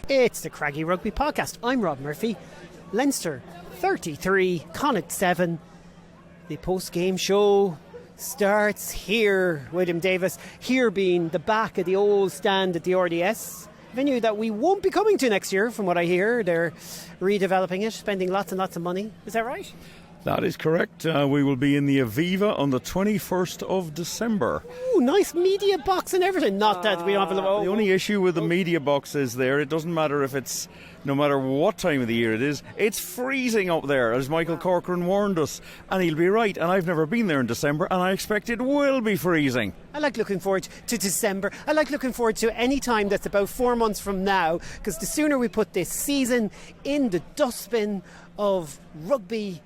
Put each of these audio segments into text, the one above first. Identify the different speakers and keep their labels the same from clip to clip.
Speaker 1: It's the Craggy Rugby Podcast. I'm Rob Murphy. Leinster 33, Connacht 7. The post-game show starts here. William Davis, here being the back of the old stand at the RDS. Venue that we won't be coming to next year, from what I hear. They're redeveloping it, spending lots and lots of money. Is that right?
Speaker 2: That is correct. We will be in the Aviva on the 21st of December.
Speaker 1: Ooh, nice media box and everything. Not that we don't have a...
Speaker 2: The only issue with the media box is there, it doesn't matter if it's, no matter what time of the year it is, it's freezing up there, as Michael Corcoran warned us. And he'll be right. And I've never been there in December, and I expect it will be freezing.
Speaker 1: I like looking forward to December. I like looking forward to any time that's about 4 months from now, because the sooner we put this season in the dustbin of rugby,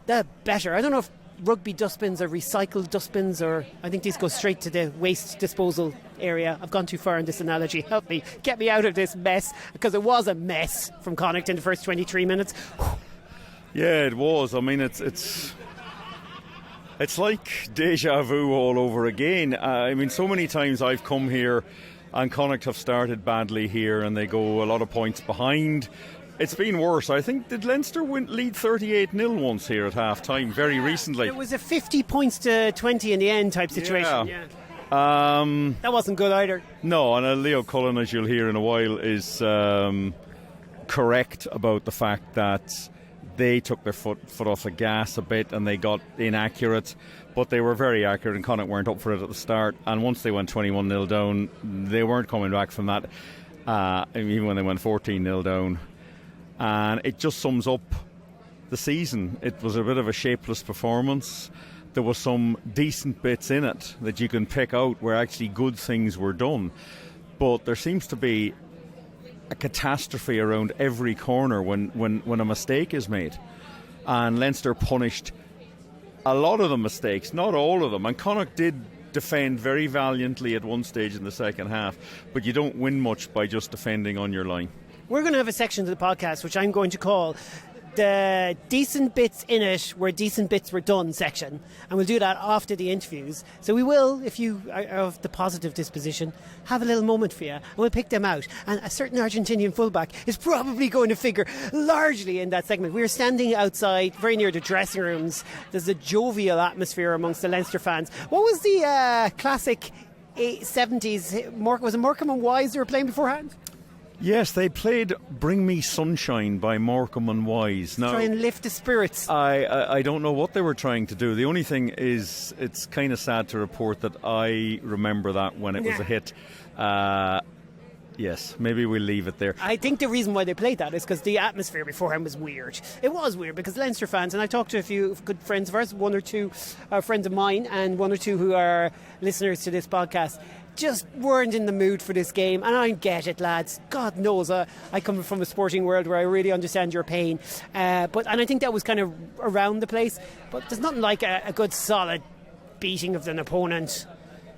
Speaker 1: the better. I don't know if rugby dustbins are recycled dustbins, or I think these go straight to the waste disposal area. I've gone too far in this analogy. Help me, get me out of this mess, because it was a mess from Connacht in the first 23 minutes.
Speaker 2: Yeah, it was. I mean, it's like deja vu all over again. I mean, so many times I've come here and Connacht have started badly here and they go a lot of points behind. It's been worse. I think, did Leinster lead 38-0 once here at half-time very recently?
Speaker 1: It was a 50 points to 20 in the end type situation. Yeah. That wasn't good either.
Speaker 2: No, and Leo Cullen, as you'll hear in a while, is correct about the fact that they took their foot off the gas a bit and they got inaccurate, but they were very accurate and Connacht weren't up for it at the start. And once they went 21-0 down, they weren't coming back from that, even when they went 14-0 down. And it just sums up the season. It was a bit of a shapeless performance. There were some decent bits in it that you can pick out where actually good things were done. But there seems to be a catastrophe around every corner when a mistake is made. And Leinster punished a lot of the mistakes, not all of them. And Connacht did defend very valiantly at one stage in the second half. But you don't win much by just defending on your line.
Speaker 1: We're going to have a section of the podcast which I'm going to call the decent bits in it where decent bits were done section, and we'll do that after the interviews. So we will, if you are of the positive disposition, have a little moment for you and we'll pick them out. And a certain Argentinian fullback is probably going to figure largely in that segment. We're standing outside very near the dressing rooms. There's a jovial atmosphere amongst the Leinster fans. What was the classic 70s, was it Morecambe and Wise they were playing beforehand?
Speaker 2: Yes, they played Bring Me Sunshine by Morecambe and Wise. Now,
Speaker 1: try and lift the spirits.
Speaker 2: I don't know what they were trying to do. The only thing is, it's kind of sad to report that I remember that when it was a hit. Yes, maybe we'll leave it there.
Speaker 1: I think the reason why they played that is because the atmosphere beforehand was weird. It was weird because Leinster fans, and I talked to a few good friends of ours, one or two friends of mine, and one or two who are listeners to this podcast, just weren't in the mood for this game. And I get it, lads. God knows I come from a sporting world where I really understand your pain. And I think that was kind of around the place. But there's nothing like a good solid beating of an opponent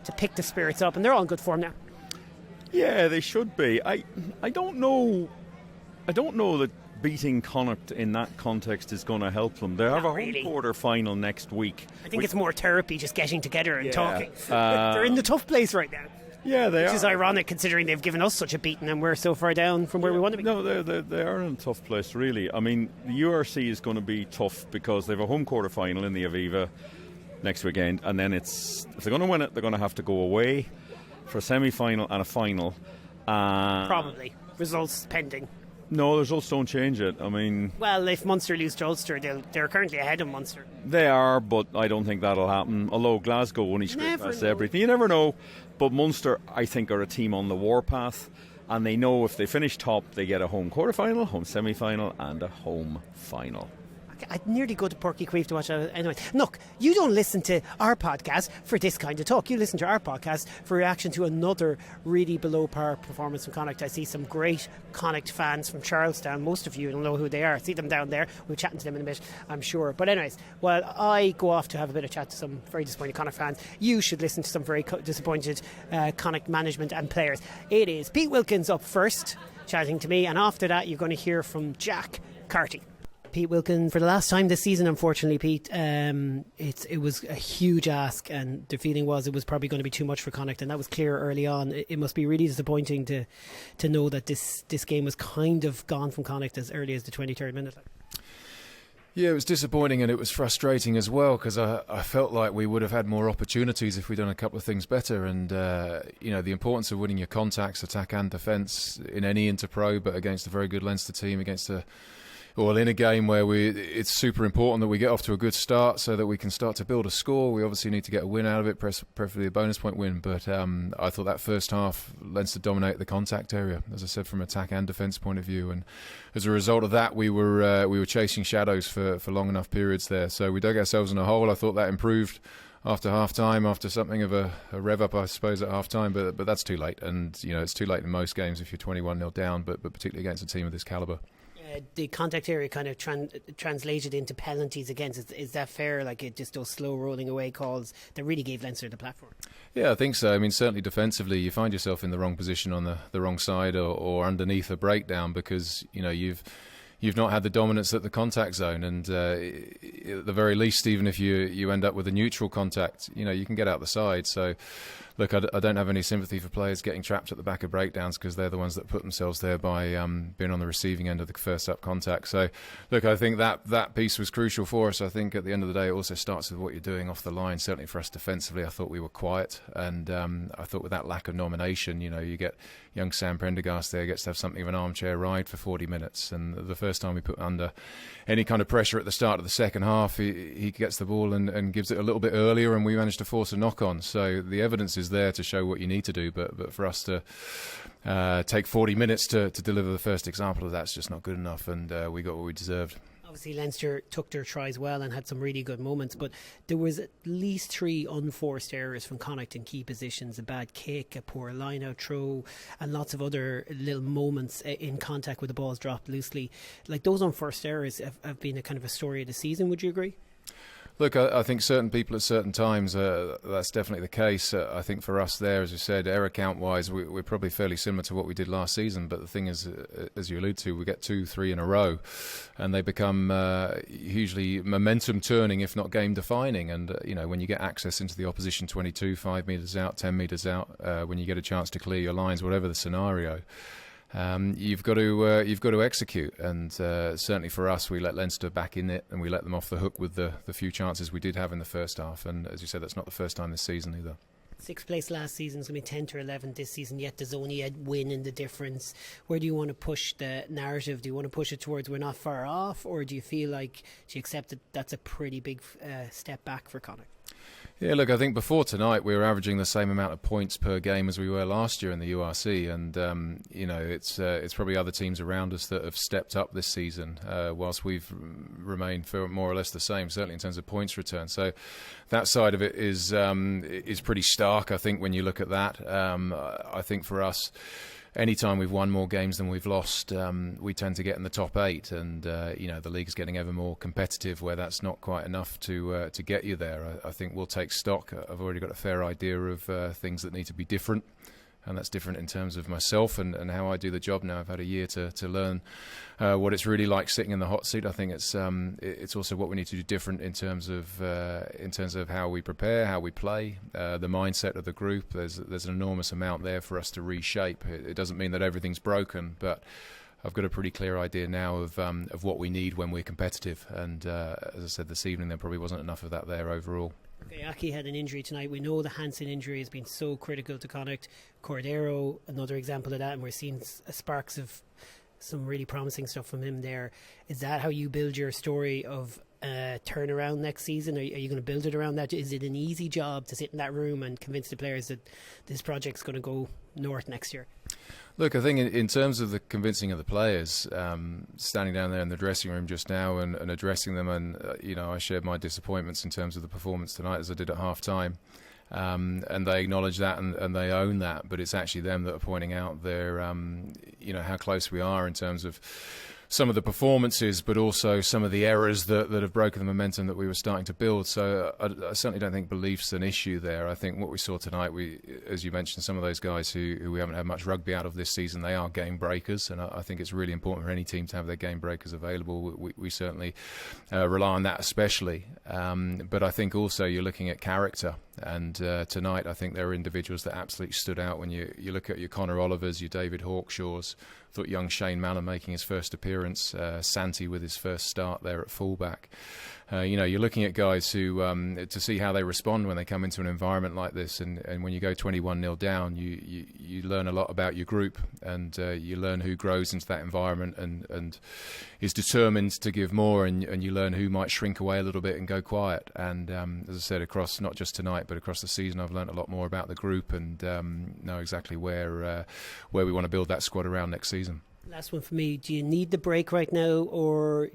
Speaker 1: to pick the spirits up. And they're all in good form now.
Speaker 2: Yeah, they should be. I don't know that beating Connacht in that context is going to help them. They have a home quarter final next week.
Speaker 1: I think it's more therapy, just getting together and talking. They're in the tough place right now.
Speaker 2: Yeah, they are.
Speaker 1: Which is ironic considering they've given us such a beating and we're so far down from where we want to be.
Speaker 2: No, they are in a tough place, really. I mean, the URC is going to be tough because they have a home quarter final in the Aviva next weekend, and then if they're going to win it, they're going to have to go away for a semi-final and a final.
Speaker 1: Probably. Results pending.
Speaker 2: No, the results don't change it. I mean...
Speaker 1: Well, if Munster lose to Ulster, they're currently ahead of Munster.
Speaker 2: They are, but I don't think that'll happen. Although Glasgow only scraped past everything. You never know. But Munster, I think, are a team on the warpath. And they know if they finish top, they get a home quarter-final, home semi-final and a home final.
Speaker 1: I'd nearly go to Porky Queeve to watch that anyway. Look, you don't listen to our podcast for this kind of talk. You listen to our podcast for reaction to another really below par performance from Connacht. I see some great Connacht fans from Charlestown. Most of you don't know who they are. I see them down there. We'll be chatting to them in a bit, I'm sure. But anyways, while I go off to have a bit of chat to some very disappointed Connacht fans, you should listen to some very disappointed Connacht management and players. It is Pete Wilkins up first, chatting to me, and after that you're going to hear from Jack Carty. Pete Wilkins, for the last time this season, unfortunately, Pete, it was a huge ask, and the feeling was it was probably going to be too much for Connacht, and that was clear early on. It must be really disappointing to know that this game was kind of gone from Connacht as early as the 23rd minute.
Speaker 3: Yeah, it was disappointing and it was frustrating as well, because I felt like we would have had more opportunities if we'd done a couple of things better. And, the importance of winning your contacts, attack and defence in any Interpro, but against a very good Leinster team, in a game where it's super important that we get off to a good start so that we can start to build a score. We obviously need to get a win out of it, preferably a bonus point win. But I thought that first half, Leinster dominated the contact area, as I said, from attack and defence point of view. And as a result of that, we were chasing shadows for long enough periods there. So we dug ourselves in a hole. I thought that improved after half-time, after something of a rev-up, I suppose, at half-time. But that's too late. And, it's too late in most games if you're 21-0 down, but particularly against a team of this calibre.
Speaker 1: The contact area kind of translated into penalties against. Is that fair? Like, it just those slow rolling away calls that really gave Leinster the platform?
Speaker 3: Yeah, I think so. I mean, certainly defensively, you find yourself in the wrong position on the wrong side or underneath a breakdown because, you've not had the dominance at the contact zone, and at the very least, even if you end up with a neutral contact, you can get out the side. So, look, I don't have any sympathy for players getting trapped at the back of breakdowns because they're the ones that put themselves there by being on the receiving end of the first up contact. So, look, I think that piece was crucial for us. I think at the end of the day, it also starts with what you're doing off the line. Certainly for us defensively, I thought we were quiet, and I thought with that lack of nomination, you get young Sam Prendergast there gets to have something of an armchair ride for 40 minutes. And the first time we put under any kind of pressure at the start of the second half, he gets the ball and gives it a little bit earlier, and we managed to force a knock-on. So the evidence is there to show what you need to do, but for us to take 40 minutes to deliver the first example of that's just not good enough, and we got what we deserved.
Speaker 1: Obviously, Leinster took their tries well and had some really good moments, but there was at least 3 unforced errors from Connacht in key positions: a bad kick, a poor line-out throw, and lots of other little moments in contact with the balls dropped loosely. Like, those unforced errors have been a kind of a story of the season. Would you agree?
Speaker 3: Look, I think certain people at certain times, that's definitely the case. I think for us there, as you said, error count-wise, we're probably fairly similar to what we did last season. But the thing is, as you allude to, we get 2-3 in a row, and they become hugely momentum-turning, if not game-defining. And, when you get access into the opposition 22, 5 metres out, 10 metres out, when you get a chance to clear your lines, whatever the scenario, you've got to execute, and certainly for us, we let Leinster back in it, and we let them off the hook with the few chances we did have in the first half. And as you said, that's not the first time this season either.
Speaker 1: 6th place last season, it's going to be 10 to 11 this season, yet there's only a win in the difference. Where do you want to push the narrative? Do you want to push it towards we're not far off, or do you feel like, do you accept that that's a pretty big step back for Connacht?
Speaker 3: Yeah, look, I think before tonight we were averaging the same amount of points per game as we were last year in the URC, and it's probably other teams around us that have stepped up this season, whilst we've remained for more or less the same, certainly in terms of points return. So that side of it is pretty stark, I think, when you look at that. I think for us, anytime we've won more games than we've lost, we tend to get in the top 8, and the league's getting ever more competitive where that's not quite enough to get you there. I think we'll take stock. I've already got a fair idea of things that need to be different, and that's different in terms of myself and how I do the job now. I've had a year to learn what it's really like sitting in the hot seat. I think it's also what we need to do different in terms of how we prepare, how we play, the mindset of the group. There's an enormous amount there for us to reshape. It doesn't mean that everything's broken, but I've got a pretty clear idea now of what we need when we're competitive. And as I said this evening, there probably wasn't enough of that there overall.
Speaker 1: Okay, Aki had an injury tonight. We know the Hansen injury has been so critical to Connacht. Cordero, another example of that, and we're seeing sparks of some really promising stuff from him there. Is that how you build your story of turnaround next season? Are you going to build it around that? Is it an easy job to sit in that room and convince the players that this project's going to go north next year?
Speaker 3: Look, I think in terms of the convincing of the players, standing down there in the dressing room just now and addressing them, and I shared my disappointments in terms of the performance tonight as I did at half-time, and they acknowledge that and they own that, but it's actually them that are pointing out their, how close we are in terms of some of the performances, but also some of the errors that have broken the momentum that we were starting to build. So I certainly don't think belief's an issue there. I think what we saw tonight, as you mentioned, some of those guys who we haven't had much rugby out of this season, they are game breakers, and I think it's really important for any team to have their game breakers available. We certainly rely on that especially. But I think also you're looking at character. And tonight, I think there are individuals that absolutely stood out. When you look at your Connor Olivers, your David Hawkshaws, thought young Shane Mallon making his first appearance, Santi with his first start there at fullback. You're looking at guys who to see how they respond when they come into an environment like this, and when you go 21-0 down, you learn a lot about your group, and you learn who grows into that environment and is determined to give more, and you learn who might shrink away a little bit and go quiet. And as I said, across not just tonight but across the season, I've learned a lot more about the group and know exactly where we want to build that squad around next season.
Speaker 1: Last one for me. Do you need the break right now, or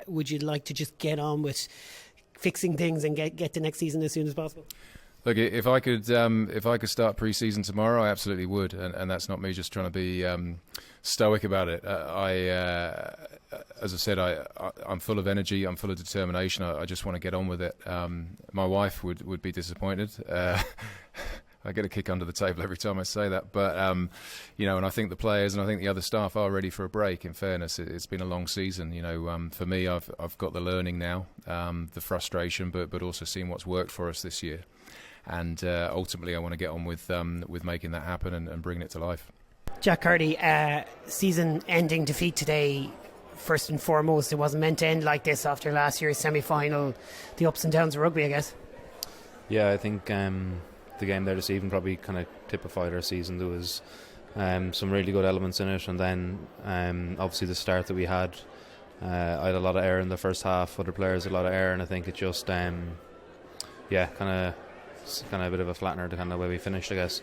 Speaker 1: would you like to just get on with fixing things and get to next season as soon as possible?
Speaker 3: Look, if I could start pre-season tomorrow, I absolutely would, and that's not me just trying to be stoic about it. As I said, I'm full of energy, I'm full of determination. I just want to get on with it. My wife would be disappointed. I get a kick under the table every time I say that, but and I think the players and I think the other staff are ready for a break. In fairness, it's been a long season. For me, I've got the learning now, the frustration, but also seeing what's worked for us this year, and ultimately, I want to get on with making that happen and bringing it to life.
Speaker 1: Jack Carty, season-ending defeat today. First and foremost, it wasn't meant to end like this after last year's semi-final. The ups and downs of rugby, I guess.
Speaker 4: Yeah, I think the game there this evening probably kind of typified our season. There was some really good elements in it, and then obviously the start that we had, I had a lot of error in the first half, other players had a lot of error, and I think it just kind of a bit of a flattener to kind of the way we finished, I guess.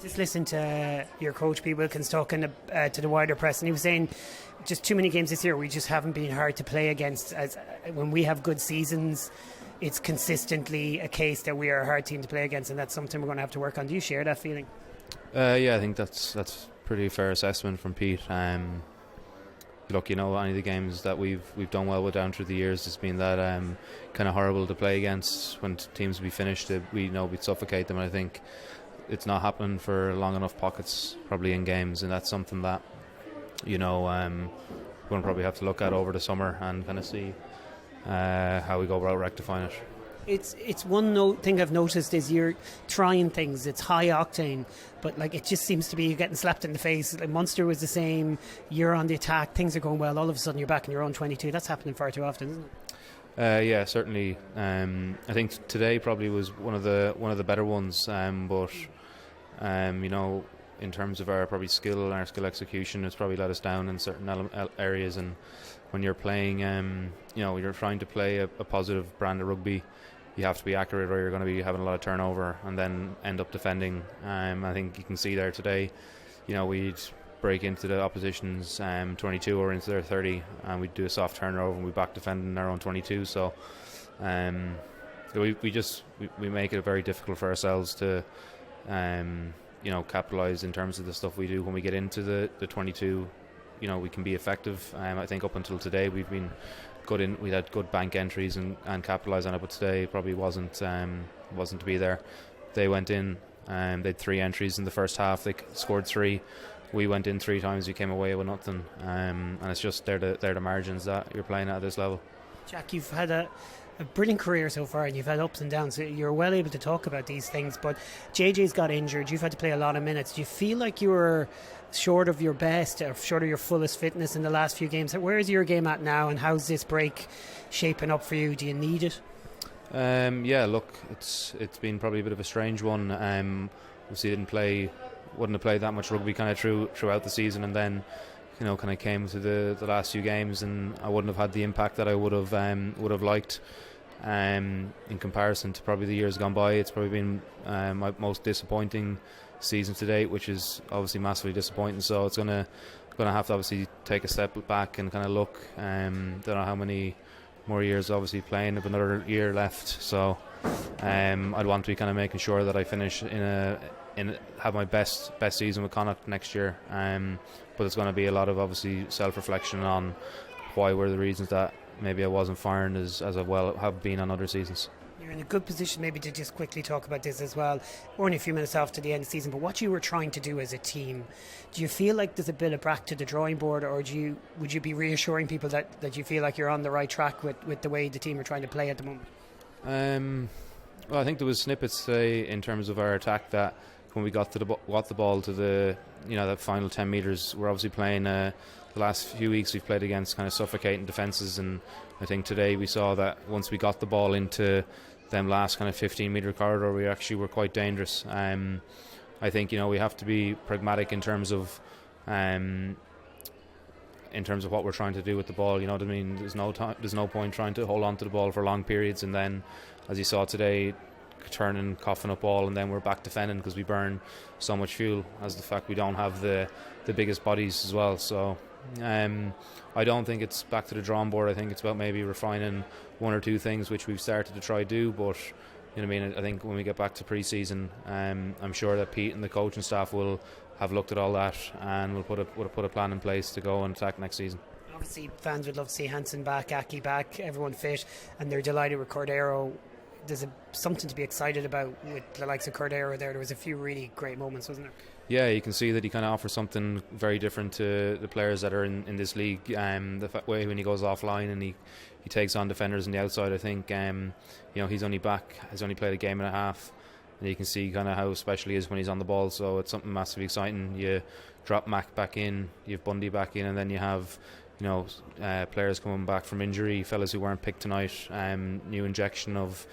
Speaker 1: Just listen to your coach Pete Wilkins talking to the wider press, and he was saying just too many games this year we just haven't been hard to play against. As when we have good seasons, it's consistently a case that we are a hard team to play against, and that's something we're going to have to work on. Do you share that feeling?
Speaker 4: Yeah, I think that's pretty fair assessment from Pete. Look, any of the games that we've done well with down through the years, it's been that kind of horrible to play against. When teams will be finished, we'd suffocate them, and I think it's not happening for long enough pockets probably in games, and that's something that we're going to probably have to look at over the summer and kind of see how we go about rectifying it.
Speaker 1: It's one thing I've noticed is you're trying things. It's high octane, but it just seems to be you're getting slapped in the face. Munster was the same. You're on the attack. Things are going well. All of a sudden you're back in your own 22. That's happening far too often, isn't it?
Speaker 4: Yeah, certainly. I think today probably was one of the better ones. But in terms of our probably skill and our skill execution, it's probably let us down in certain areas. And when you're playing, you're trying to play a positive brand of rugby, you have to be accurate, or you're going to be having a lot of turnover and then end up defending. I think you can see there today, we'd break into the opposition's 22 or into their 30, and we'd do a soft turnover and we back defending our own 22. So we make it very difficult for ourselves to capitalise in terms of the stuff we do when we get into the 22. We can be effective. I think up until today we've been good we had good bank entries and capitalise on it, but today probably wasn't to be there. They went in, they had 3 entries in the first half, they scored 3. We went in 3 times, we came away with nothing, and it's just they're the margins that you're playing at this level.
Speaker 1: Jack, you've had a brilliant career so far, and you've had ups and downs, so you're well able to talk about these things, but JJ's got injured, you've had to play a lot of minutes. Do you feel like you were short of your best or short of your fullest fitness in the last few games? Where is your game at now, and how's this break shaping up for you? Do you need it?
Speaker 4: Yeah, look, it's been probably a bit of a strange one. Obviously wouldn't have played that much rugby kind of throughout the season, and then kind of came to the last few games, and I wouldn't have had the impact that I would have liked. In comparison to probably the years gone by, it's probably been my most disappointing season to date, which is obviously massively disappointing. So it's gonna have to obviously take a step back and kind of look. Don't know how many more years obviously playing. I've another year left, so I'd want to be kind of making sure that I finish in have my best season with Connacht next year. But it's going to be a lot of obviously self-reflection on why were the reasons that maybe I wasn't firing as I well have been on other seasons.
Speaker 1: You're in a good position maybe to just quickly talk about this as well. We're only a few minutes after the end of the season, but what you were trying to do as a team, do you feel like there's a bit of back to the drawing board, or would you be reassuring people that you feel like you're on the right track with the way the team are trying to play at the moment?
Speaker 4: Well, I think there was snippets today in terms of our attack that when we got the ball to the that final 10 metres, we're obviously playing the last few weeks we've played against kind of suffocating defences, and I think today we saw that once we got the ball into them last kind of 15 metre corridor, we actually were quite dangerous. I think we have to be pragmatic in terms of what we're trying to do with the ball. You know what I mean? There's no point trying to hold on to the ball for long periods, and then, as you saw today, turning, coughing up ball, and then we're back defending because we burn so much fuel. As the fact we don't have the biggest bodies as well. So I don't think it's back to the drawing board. I think it's about maybe refining one or two things which we've started to try do. But you know what I mean? I think when we get back to pre-season, I'm sure that Pete and the coaching staff will have looked at all that and we'll put a plan in place to go and attack next season.
Speaker 1: Obviously, fans would love to see Hansen back, Aki back, everyone fit, and they're delighted with Cordero. There's something to be excited about with the likes of Cordero there. There was a few really great moments, wasn't there?
Speaker 4: Yeah, you can see that he kind of offers something very different to the players that are in this league. The way when he goes offline and he takes on defenders on the outside, I think he's only played a game and a half, and you can see kind of how special he is when he's on the ball. So it's something massively exciting. You drop Mac back in, you have Bundy back in, and then you have players coming back from injury, fellas who weren't picked tonight, new injection of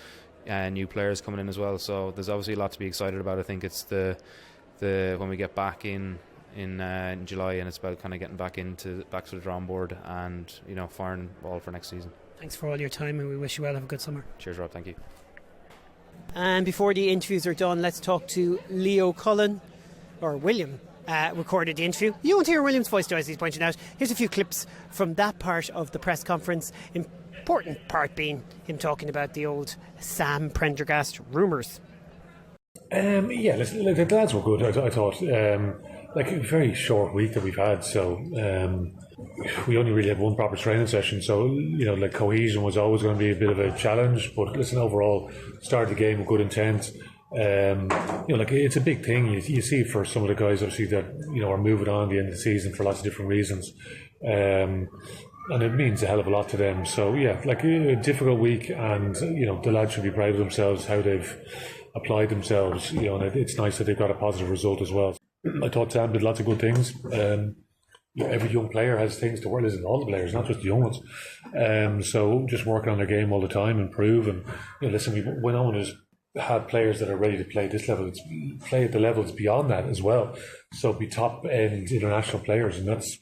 Speaker 4: new players coming in as well. So there's obviously a lot to be excited about. I think it's the when we get back in July, and it's about kind of getting back to the drawing board and firing ball for next season.
Speaker 1: Thanks for all your time, and we wish you well. Have a good summer.
Speaker 4: Cheers, Rob. Thank you.
Speaker 1: And before the interviews are done, let's talk to Leo Cullen, or William. Recorded the interview. You won't hear William's voice, as he's pointing out. Here's a few clips from that part of the press conference. Important part being him talking about the old Sam Prendergast rumours.
Speaker 5: Listen, the lads were good. I thought, a very short week that we've had. So we only really had one proper training session. So cohesion was always going to be a bit of a challenge. But listen, overall, started the game with good intent. It's a big thing. You see for some of the guys, obviously, that are moving on at the end of the season for lots of different reasons, and it means a hell of a lot to them. So a difficult week, and the lads should be proud of themselves how they've applied themselves. And it's nice that they've got a positive result as well. I thought Sam did lots of good things. Every young player has things to work. Listen, all the players, not just the young ones. So just working on their game all the time, improve, and listen, when on is had players that are ready to play at this level, play at the levels beyond that as well. So be top end international players, and that's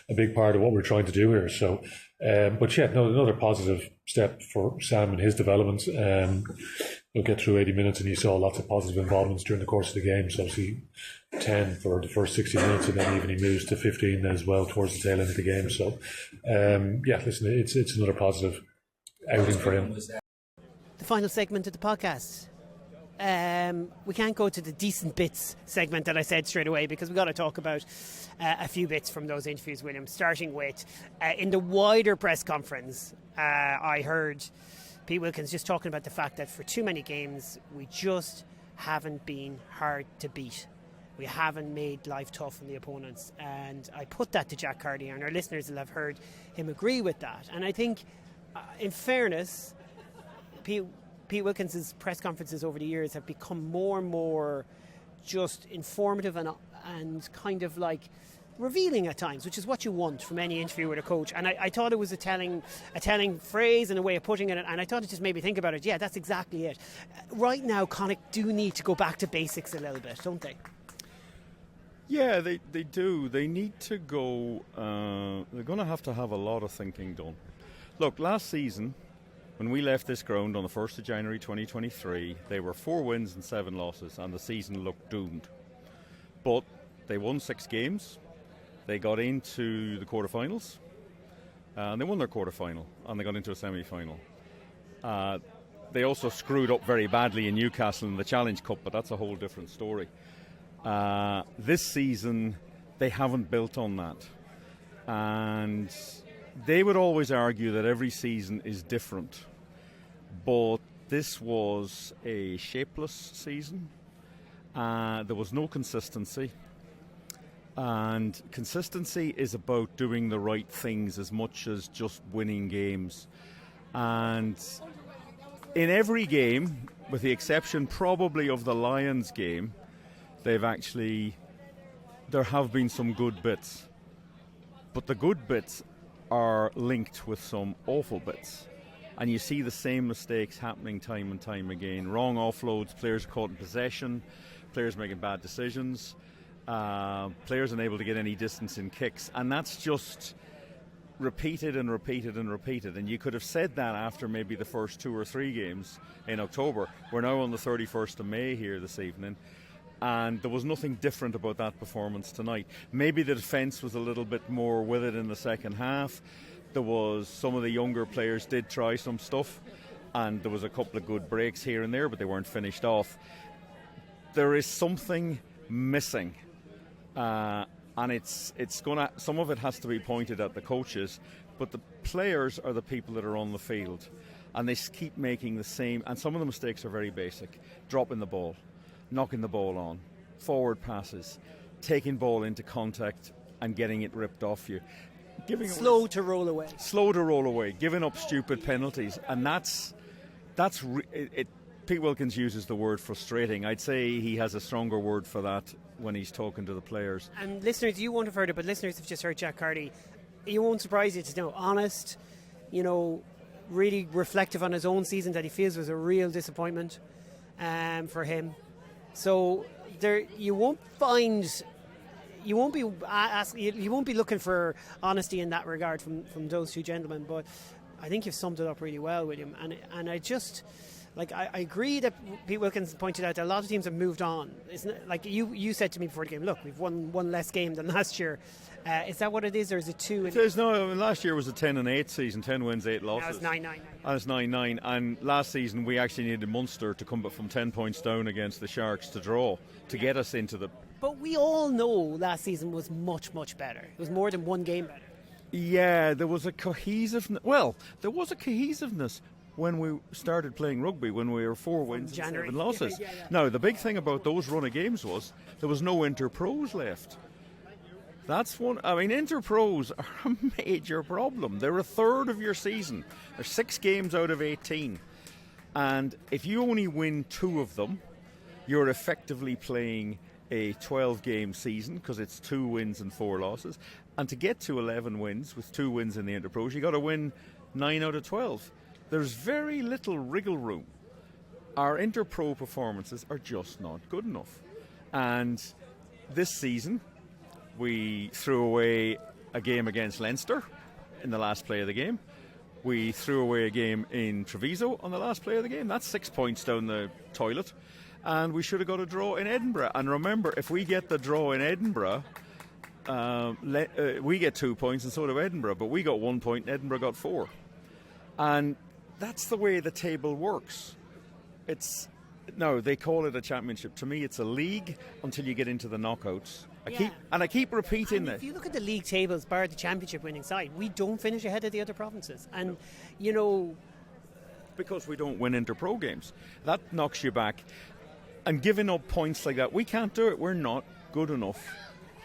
Speaker 5: a big part of what we're trying to do here. So, another positive step for Sam in his development. He'll get through 80 minutes, and you saw lots of positive involvements during the course of the game. So, obviously, 10 for the first 60 minutes, and then even he moves to 15 as well towards the tail end of the game. So, listen, it's another positive outing for him.
Speaker 1: The final segment of the podcast. We can't go to the decent bits segment that I said straight away, because we've got to talk about a few bits from those interviews, William, starting with in the wider press conference. I heard Pete Wilkins just talking about the fact that for too many games we just haven't been hard to beat. We haven't made life tough on the opponents, and I put that to Jack Carty, and our listeners will have heard him agree with that. And I think in fairness, Pete Wilkins' press conferences over the years have become more and more just informative and kind of like revealing at times, which is what you want from any interview with a coach. And I thought it was a telling phrase and a way of putting it, and I thought it just made me think about it. Yeah, that's exactly it. Right now, Connacht do need to go back to basics a little bit, don't they?
Speaker 2: Yeah, they do. They need to go. They're going to have a lot of thinking done. Look, last season, when we left this ground on the 1st of January 2023, they were 4 wins and 7 losses, and the season looked doomed. But they won 6 games, they got into the quarterfinals, and they won their quarterfinal, and they got into a semi-final. They also screwed up very badly in Newcastle in the Challenge Cup, but that's a whole different story. This season, they haven't built on that. And they would always argue that every season is different. But this was a shapeless season. There was no consistency. And consistency is about doing the right things as much as just winning games. And in every game, with the exception probably of the Lions game, there have been some good bits. But the good bits are linked with some awful bits. And you see the same mistakes happening time and time again. Wrong offloads, players caught in possession, players making bad decisions, players unable to get any distance in kicks. And that's just repeated and repeated and repeated. And you could have said that after maybe the first 2 or 3 games in October. We're now on the 31st of May here this evening. And there was nothing different about that performance tonight. Maybe the defence was a little bit more with it in the second half. There was some of the younger players did try some stuff, and there was a couple of good breaks here and there, but they weren't finished off. There is something missing, and it's gonna. Some of it has to be pointed at the coaches, but the players are the people that are on the field, and they keep making the same. And some of the mistakes are very basic: dropping the ball, knocking the ball on, forward passes, taking ball into contact and getting it ripped off you.
Speaker 1: Slow to roll away,
Speaker 2: giving up stupid penalties, and that's it. Pete Wilkins uses the word frustrating. I'd say he has a stronger word for that when he's talking to the players.
Speaker 1: And listeners, you won't have heard it, but listeners have just heard Jack Carty. It won't surprise you to know, honest, really reflective on his own season that he feels was a real disappointment for him. So you won't be looking for honesty in that regard from those two gentlemen, but I think you've summed it up really well, William. And I just I agree that Pete Wilkins pointed out that a lot of teams have moved on. Isn't it? Like you said to me before the game, look, we've won one less game than last year. Is that what it is, or is it 2?
Speaker 2: Last year was a 10-8 season, 10 wins, 8 losses.
Speaker 1: Now it's 9-9.
Speaker 2: And it's 9-9. And last season we actually needed Munster to come back from 10 points down against the Sharks to draw to get us into the.
Speaker 1: But we all know last season was much, much better. It was more than one game better.
Speaker 2: Yeah, there was a cohesiveness. Well, there was a cohesiveness when we started playing rugby, when we were 4 wins and 7 losses.
Speaker 1: Yeah.
Speaker 2: Now, the big thing about those run of games was there was no inter-pros left. That's one. I mean, inter-pros are a major problem. They're a third of your season. There's 6 games out of 18. And if you only win 2 of them, you're effectively playing a 12-game season because it's 2 wins and 4 losses. And to get to 11 wins with 2 wins in the inter-pros, you got to win 9 out of 12. There's very little wriggle room. Our inter-pro performances are just not good enough. And this season, we threw away a game against Leinster in the last play of the game. We threw away a game in Treviso on the last play of the game. That's 6 points down the toilet. And we should have got a draw in Edinburgh. And remember, if we get the draw in Edinburgh, we get 2 points and so do Edinburgh. But we got 1 point and Edinburgh got 4. And that's the way the table works. No, they call it a championship. To me, it's a league until you get into the knockouts. I keep repeating that.
Speaker 1: If you look at the league tables, bar the championship winning side, we don't finish ahead of the other provinces. And,
Speaker 2: because we don't win inter-pro games. That knocks you back. And giving up points like that, we can't do it. We're not good enough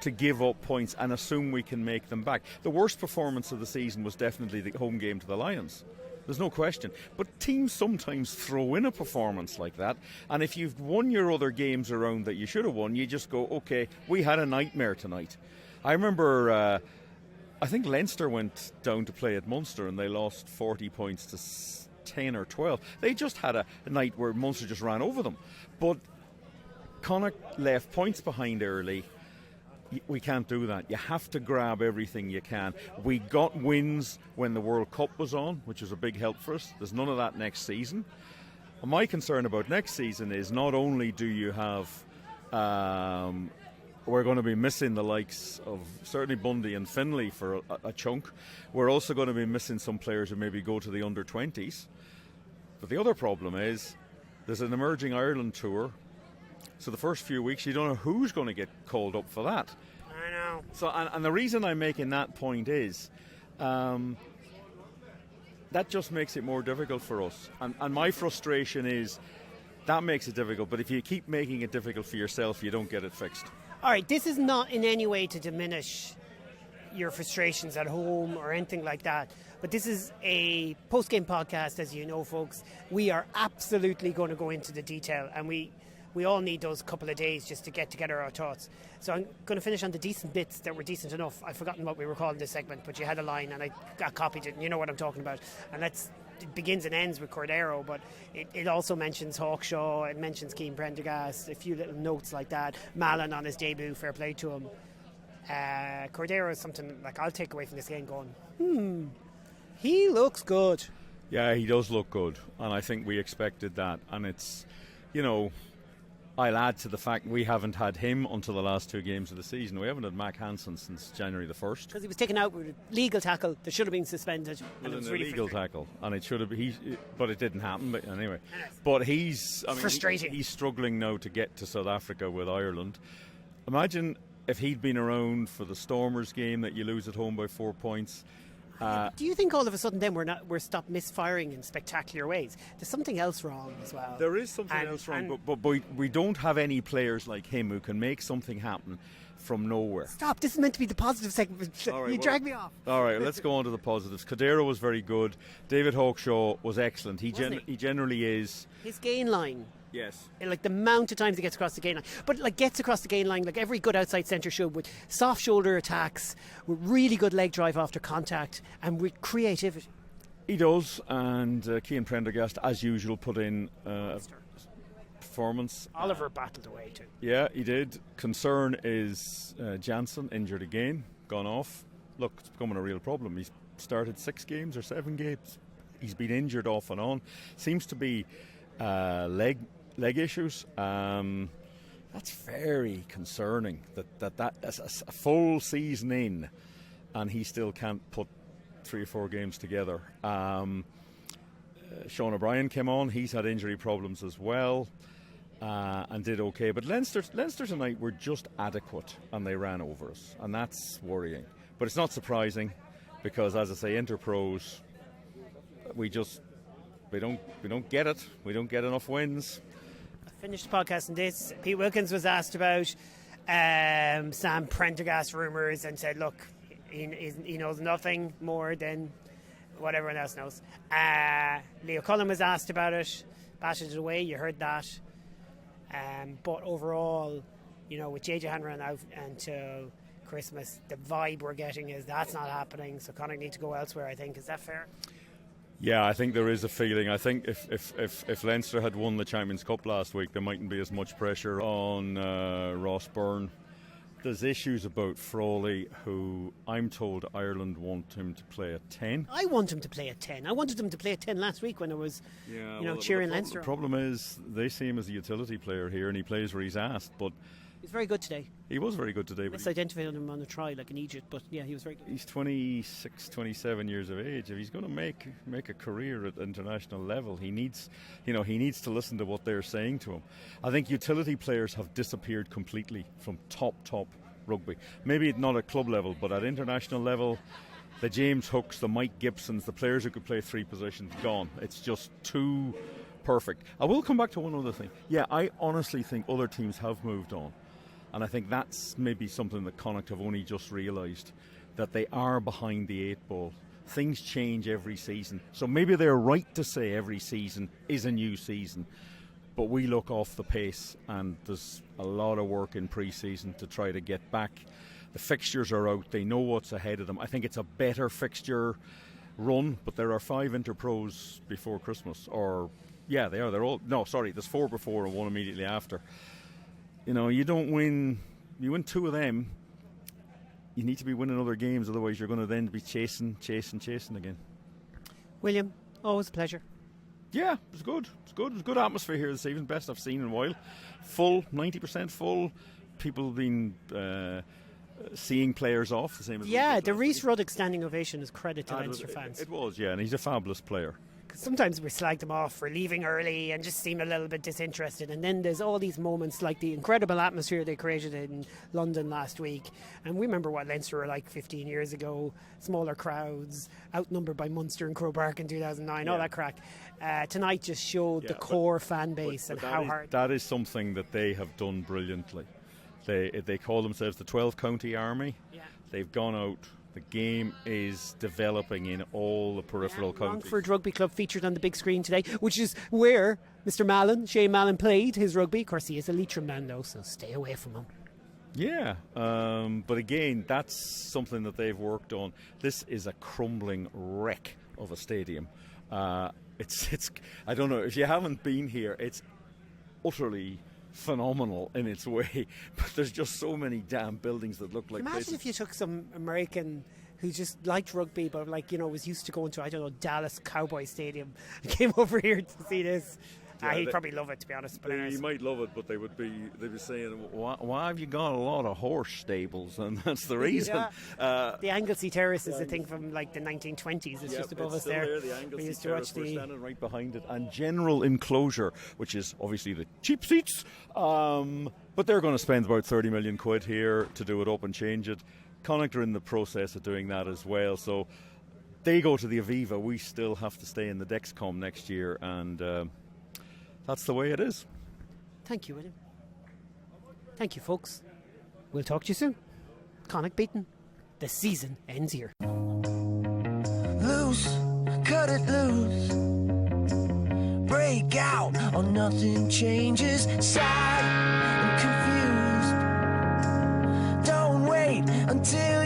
Speaker 2: to give up points and assume we can make them back. The worst performance of the season was definitely the home game to the Lions. There's no question. But teams sometimes throw in a performance like that, and if you've won your other games around that you should have won, you just go, okay, we had a nightmare tonight. I remember, I think Leinster went down to play at Munster and they lost 40 points to 10 or 12. They just had a night where Munster just ran over them. But Connacht left points behind early. We can't do that. You have to grab everything you can. We got wins when the World Cup was on, which was a big help for us. There's none of that next season. And my concern about next season is not only do you have we're going to be missing the likes of certainly Bundy and Finlay for a chunk. We're also going to be missing some players who maybe go to the under-20s. But the other problem is there's an emerging Ireland tour So the first few weeks, you don't know who's going to get called up for that.
Speaker 1: I know.
Speaker 2: So, and the reason I'm making that point is that just makes it more difficult for us. And my frustration is that makes it difficult. But if you keep making it difficult for yourself, you don't get it fixed.
Speaker 1: All right, this is not in any way to diminish your frustrations at home or anything like that. But this is a post-game podcast, as you know, folks. We are absolutely going to go into the detail, and we all need those couple of days just to get together our thoughts. So I'm going to finish on the decent bits that were decent enough. I've forgotten what we were calling this segment, but you had a line and I copied it, and you know what I'm talking about. And it begins and ends with Cordero, but it also mentions Hawkshaw, it mentions Cian Prendergast, a few little notes like that. Mallon on his debut, fair play to him. Cordero is something like I'll take away from this game going, he looks good.
Speaker 2: Yeah, he does look good, and I think we expected that. And it's, I'll add to the fact we haven't had him until the last 2 games of the season. We haven't had Mac Hansen since January the 1st.
Speaker 1: Because he was taken out with a legal tackle that should have been suspended.
Speaker 2: And it was
Speaker 1: really
Speaker 2: a legal tackle, and it should have been. But it didn't happen. But anyway,
Speaker 1: frustrating.
Speaker 2: He's struggling now to get to South Africa with Ireland. Imagine if he'd been around for the Stormers game that you lose at home by 4 points.
Speaker 1: Do you think all of a sudden then we're stopped misfiring in spectacular ways? There's something else wrong as well.
Speaker 2: There is something else wrong, but we don't have any players like him who can make something happen from nowhere.
Speaker 1: Stop, this is meant to be the positive segment. You drag me off.
Speaker 2: All right, let's go on to the positives. Cordero was very good. David Hawkshaw was excellent. He generally is.
Speaker 1: His gain line.
Speaker 2: Yes.
Speaker 1: Like the amount of times he gets across the gain line. But like gets across the gain line like every good outside centre should, with soft shoulder attacks, with really good leg drive after contact, and with creativity.
Speaker 2: He does, and Cian Prendergast, as usual, put in performance.
Speaker 1: Oliver battled away too.
Speaker 2: Yeah, he did. Concern is Jansen, injured again, gone off. Look, it's becoming a real problem. He's started 6 games or 7 games. He's been injured off and on. Seems to be leg issues. That's very concerning that's a full season in and he still can't put 3 or 4 games together. Sean O'Brien came on. He's had injury problems as well and did okay, but Leinster tonight were just adequate and they ran over us, and that's worrying. But it's not surprising because, as I say, Interpros, we don't get it. We don't get enough wins.
Speaker 1: I finished the podcast on this. Pete Wilkins was asked about Sam Prendergast rumours and said, look, he knows nothing more than what everyone else knows. Leo Cullen was asked about it, batted it away, you heard that. But overall, with JJ Hanrahan out until Christmas, the vibe we're getting is that's not happening, so Connacht need to go elsewhere, I think. Is that fair?
Speaker 2: Yeah, I think there is a feeling. I think if Leinster had won the Champions Cup last week, there mightn't be as much pressure on Ross Byrne. There's issues about Frawley, who I'm told Ireland want him to play at 10.
Speaker 1: I want him to play at 10. I wanted him to play at 10 last week when I was cheering Leinster.
Speaker 2: The problem is they see him as a utility player here, and he plays where he's asked, but
Speaker 1: he's very good today.
Speaker 2: He was very good today.
Speaker 1: Misidentified him on a try like in Egypt, but yeah, he was very good.
Speaker 2: He's 26, 27 years of age. If he's going to make a career at international level, he needs to listen to what they're saying to him. I think utility players have disappeared completely from top rugby. Maybe not at club level, but at international level, the James Hooks, the Mike Gibsons, the players who could play 3 positions, gone. It's just too perfect. I will come back to one other thing. Yeah, I honestly think other teams have moved on. And I think that's maybe something that Connacht have only just realised, that they are behind the 8 ball. Things change every season. So maybe they're right to say every season is a new season. But we look off the pace, and there's a lot of work in pre-season to try to get back. The fixtures are out. They know what's ahead of them. I think it's a better fixture run, but there are 5 Interpros before Christmas. Yeah, they are. There's 4 before and 1 immediately after. You don't win. You win 2 of them. You need to be winning other games, otherwise you're going to then be chasing again.
Speaker 1: William, always a pleasure.
Speaker 2: Yeah, it was good. It was good atmosphere here this evening. Best I've seen in a while. Full, 90% full. People been seeing players off the same as
Speaker 1: the Rhys Ruddock standing ovation is credit to Leinster fans.
Speaker 2: It was, yeah, and he's a fabulous player.
Speaker 1: sometimes we slag them off for leaving early and just seem a little bit disinterested. And then there's all these moments like the incredible atmosphere they created in London last week. And we remember what Leinster were like 15 years ago, smaller crowds, outnumbered by Munster and Croke Park in 2009, all that crack. Tonight just showed the core fan base and how hard.
Speaker 2: That is something that they have done brilliantly. They call themselves the 12 County Army. Yeah. They've gone out. The game is developing in all the peripheral counties.
Speaker 1: Longford Rugby Club featured on the big screen today, which is where Mr. Mallon, Shane Mallon, played his rugby. Of course, he is a Leitrim man, though, so stay away from him.
Speaker 2: Yeah, but again, that's something that they've worked on. This is a crumbling wreck of a stadium. It's I don't know, if you haven't been here, it's utterly phenomenal in its way, but there's just so many damn buildings that look like
Speaker 1: Imagine if you took some American who just liked rugby but was used to going to, I don't know, Dallas Cowboy Stadium and came over here to see this. He'd probably love it, to be honest. But
Speaker 2: he might love it, but they'd be saying, why have you got a lot of horse stables? And that's the reason.
Speaker 1: The Anglesey Terrace is a thing from like the 1920s. It's just above us there.
Speaker 2: The Anglesey Terrace, we're standing right behind it. And general enclosure, which is obviously the cheap seats. But they're going to spend about 30 million quid here to do it up and change it. Connacht are in the process of doing that as well. So they go to the Aviva. We still have to stay in the Dexcom next year. And that's the way it is.
Speaker 1: Thank you, William. Thank you, folks. We'll talk to you soon. Connacht beaten. The season ends here.
Speaker 6: Loose, cut it loose. Break out or nothing changes. Sad and confused. Don't wait until